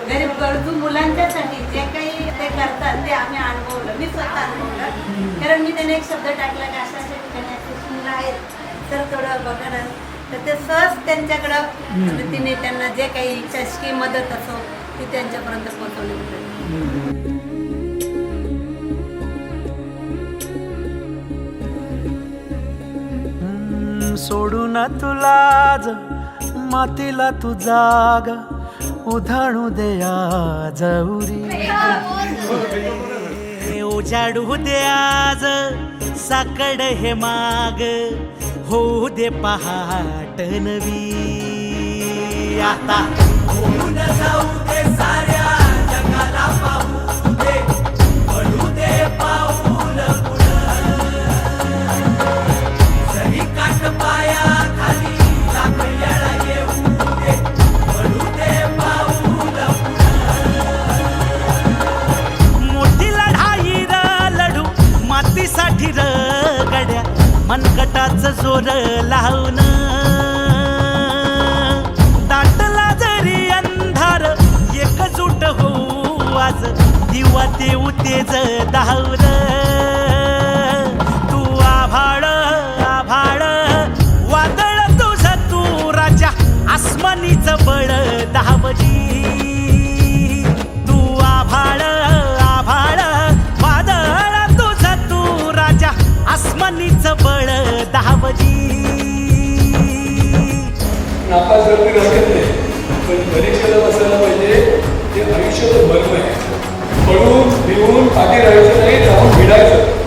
गरीब गरजू मुलांच्यासाठी जे काही ते करतात ते आम्ही अनुभवलं. मी स्वतः अनुभवलं. कारण मी त्याने एक शब्द टाकला की अशा अशा ठिकाणी असे सुंदर आहेत तर थोडं बघा ना, तर ते सहज त्यांच्याकडं पद्धतीने त्यांना जे काही शासकीय मदत असो ती त्यांच्यापर्यंत पोहोचवली जाते. सोडून तुला आज मातीला तू जाग उधाणू दे आज उरी उजाडू दे आज साकड हे माग होऊ दे पहाट नवी आता होऊन जाऊ दे साऱ्या जगाला पाहू दे पडू दे पाऊल जरी काट पाया खाली लाकड्याला येऊ दे पडू दे पाऊल मोठी लढाई र लढू मातीसाठी र गड्या मनगटाचं जोर लावून दाटला जरी अंधार एकजूट होऊ आज दिवा देऊ तेज दावर तू आभाळ आभाळ वादळ तुझं तू राजा आसमानीचं बळ दावजी तू आभाळ आभाळ वादळ तुझं तू राजा आसमानीचं बळ दावजी. नापास करते नाही पण परीक्षेला बसायला पाहिजे. ते आयुष्य तर भरलं आहे. पडून भिवून पाठी राहायचं नाही, जाऊन भिडायचं.